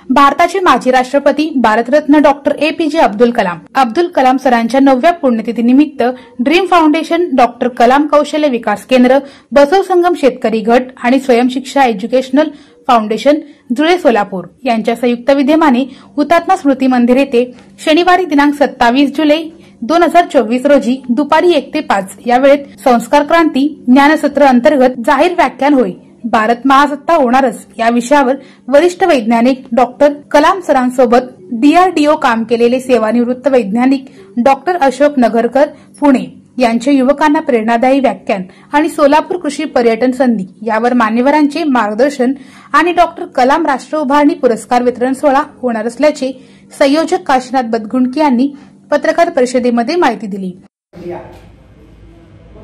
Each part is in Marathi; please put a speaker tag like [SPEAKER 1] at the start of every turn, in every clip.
[SPEAKER 1] भारताचे माजी राष्ट्रपती भारतरत्न डॉक्टर APJ अब्दुल कलाम सरांच्या 9व्या पुण्यतिथीनिमित्त ड्रीम फाउंडेशन, डॉक्टर कलाम कौशल्य विकास केंद्र, बसव संगम शेतकरी गट आणि स्वयंशिक्षा एज्युकेशनल फाउंडेशन जुळे सोलापूर यांच्या संयुक्त विद्यमाने हुतात्मा स्मृती मंदिर येथे शनिवारी दिनांक 27 जुलै 2024 रोजी दुपारी 1 ते 5 या वेळेत संस्कार क्रांती ज्ञानसत्र अंतर्गत जाहीर व्याख्यान होईल. भारत महासत्ता होणारच या विषयावर वरिष्ठ वैज्ञानिक डॉक्टर कलाम सरांसोबत DRDO काम केलेले सेवानिवृत्त वैज्ञानिक डॉक्टर अशोक नगरकर पुणे यांचे युवकांना प्रेरणादायी व्याख्यान आणि सोलापूर कृषी पर्यटन संधी यावर मान्यवरांचे मार्गदर्शन आणि डॉक्टर कलाम राष्ट्र उभारणी पुरस्कार वितरण सोहळा होणार असल्याचे संयोजक काशीनाथ बदगुंडकी यांनी पत्रकार परिषदेमध्ये माहिती दिली.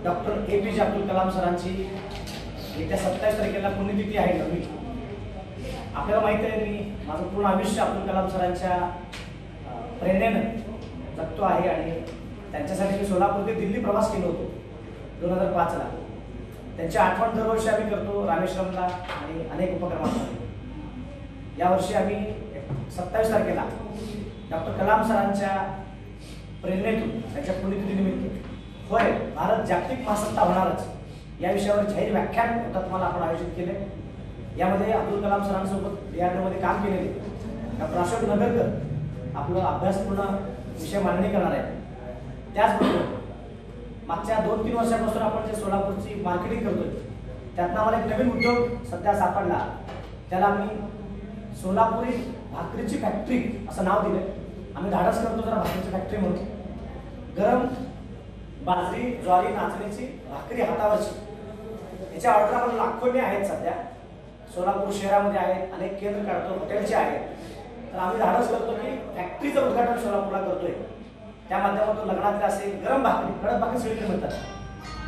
[SPEAKER 2] डॉक्टर APJ अब्दुल कलाम सरांची येत्या 27 तारखेला पुण्यतिथी आहे. आपल्याला माहिती आहे मी माझं पूर्ण आयुष्य अब्दुल कलाम सरांच्या प्रेरणेने जगतो आहे आणि त्यांच्यासाठी मी सोलापूर ते दिल्ली प्रवास केलो होतो 2005 ला. त्यांची आठवण दरवर्षी आम्ही करतो रामेश्वरमला आणि अनेक उपक्रमांमध्ये. यावर्षी आम्ही 27 तारखेला डॉक्टर कलाम सरांच्या प्रेरणेतून त्यांच्या पुण्यतिथीनिमित्त होय भारत जागतिक महासत्ता होणारच या विषयावर जाहीर व्याख्यान हुतात्म्याला आपण आयोजित केले. यामध्ये अब्दुल कलाम सरांसोबत DRDO मध्ये काम केलेले डॉक्टर अशोक नगरकर आपलं अभ्यासपूर्ण विषय मांडणी करणार आहे. त्याचबरोबर मागच्या 2-3 वर्षापासून आपण जे सोलापूरची मार्केटिंग करतोय त्यातनं आम्हाला एक नवीन उद्योग सध्या सापडला. त्याला आम्ही सोलापुरी भाकरीची फॅक्टरी असं नाव दिलंय. आम्ही धाडस करतो जरा भाकरीची फॅक्टरी म्हणून. गरम बाजरी, ज्वारी, नाचणीची भाकरी हातावरची याच्या ऑर्डर आपण लाखोनी आहेत सध्या. सोलापूर शहरामध्ये आहेत, अनेक केंद्र काढतो, हॉटेलचे आहेत. तर आम्ही धाडस करतो की फॅक्टरीचं उद्घाटन सोलापूरला करतोय. त्या माध्यमातून लग्नातले असेल गरम भाकरी, कडक भाकरी सगळीकडे मिळतात.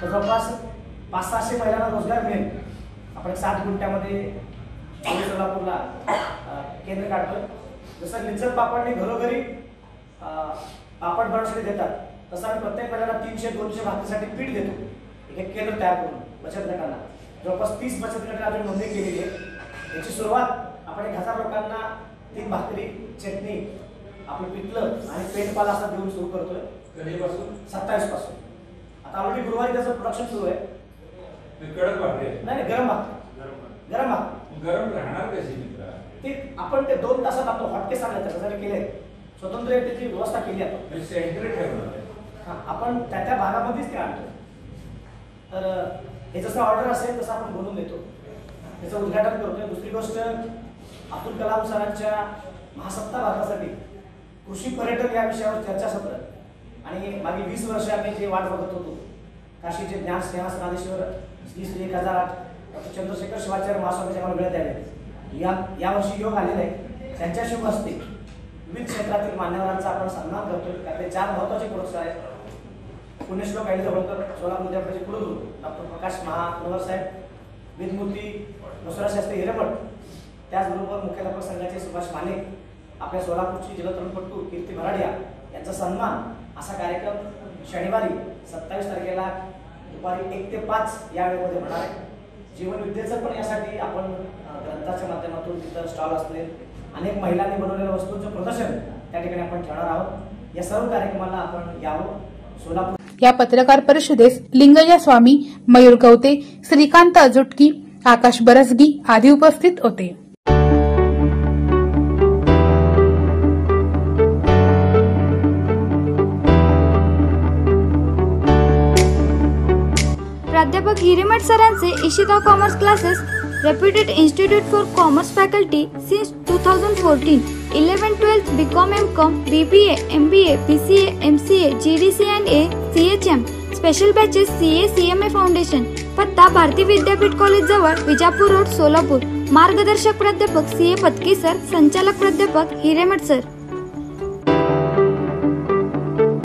[SPEAKER 2] तर जवळपास 500-600 महिलांना रोजगार मिळेल. आपण 7 गुंठ्यामध्ये सोलापूरला केंद्र काढतोय. जसं लिज्जत पापडने घरोघरी पापड बनवण्यासाठी देतात तसं आम्ही प्रत्येक महिन्याला 300-200 भाकरीसाठी पीठ देतो. एक केंद्र तयार करून बचत गटांना जवळपास 30 बचत गटांना नोंदणी केलेली आहे. याची सुरुवात आपण 1000 लोकांना 3 भाकरी, चटणी, आपलं पिठलं आणि पेटपाला असं देऊन सुरू करतोय. कधीपासून? 27 पासून. आता ऑलरेडी गुरुवारी त्याचं प्रोडक्शन सुरू आहे.
[SPEAKER 3] कडक भाकरी
[SPEAKER 2] नाही, गरम भाकरी.
[SPEAKER 3] गरम राहणार कशी मित्रा?
[SPEAKER 2] ते आपण ते 2 तासात आपलं हॉटकेस आणलं त्याच्यासाठी केले. स्वतंत्र त्याची व्यवस्था केली आपण.
[SPEAKER 3] सेंटर ठेवणार
[SPEAKER 2] आपण त्या भागामध्येच ते आणतो. तर हे जसं ऑर्डर असेल तसं आपण बोलून देतो. त्याचं उद्घाटन करतोय. दुसरी गोष्ट अब्दुल कलाम सरांच्या महासत्ता भारतासाठी कृषी पर्यटन या विषयावर चर्चासत्र आणि मागील 20 वर्ष आम्ही जे वाट बघत होतो काशीचे ज्ञान स्नेहासनाधीश्वर श्री 1008 डॉक्टर चंद्रशेखर शिवाचार्य महास्वामींच्या मला वेळ द्यावे यावर्षी योग आलेला आहे. त्यांच्या शुभ हस्ते विविध क्षेत्रातील मान्यवरांचा आपण सन्मान करतोय. त्यातले 4 महत्त्वाचे पुरस्कार आहेत. पुण्यश्लोक आईले जवळकर सोलापूर विद्यापीठाचे कुलगुरू डॉक्टर प्रकाश महानवर साहेब, विद्मूर्ती बसवराज शास्त्री हिरेमठ, त्याचबरोबर मुख्याध्यापक संघाचे सुभाष माने, आपल्या सोलापूरची जलतरणपटू कीर्ती भराडिया यांचा सन्मान असा कार्यक्रम शनिवारी 27 तारखेला दुपारी 1 ते 5 या वेळेमध्ये होणार आहे. जीवन विद्येचं पण यासाठी आपण ग्रंथाच्या माध्यमातून तिथं स्टॉल असतील, अनेक महिलांनी बनवलेल्या वस्तूंचं प्रदर्शन त्या ठिकाणी आपण ठेवणार आहोत. या सर्व कार्यक्रमाला आपण यावं. सोलापूर
[SPEAKER 1] या पत्रकार परिषदेस लिंगय्या स्वामी, मयूर गवते, श्रीकांत अजुटकी, आकाश बरसगी आदी उपस्थित होते.
[SPEAKER 4] प्राध्यापक हिरेमठ सरांचे Ishita commerce classes, reputed institute for commerce faculty since 2014, 11-12 BCom, MCom, BBA, MBA, BCA, MCA, GDC and A, CHM, special batches CA, CMA foundation. पत्ता भारती विद्यापीठ कॉलेज जवळ, विजापूर रोड, सोलापूर. मार्गदर्शक प्राध्यापक CA पत्की सर, संचालक प्राध्यापक हिरेमठ सर.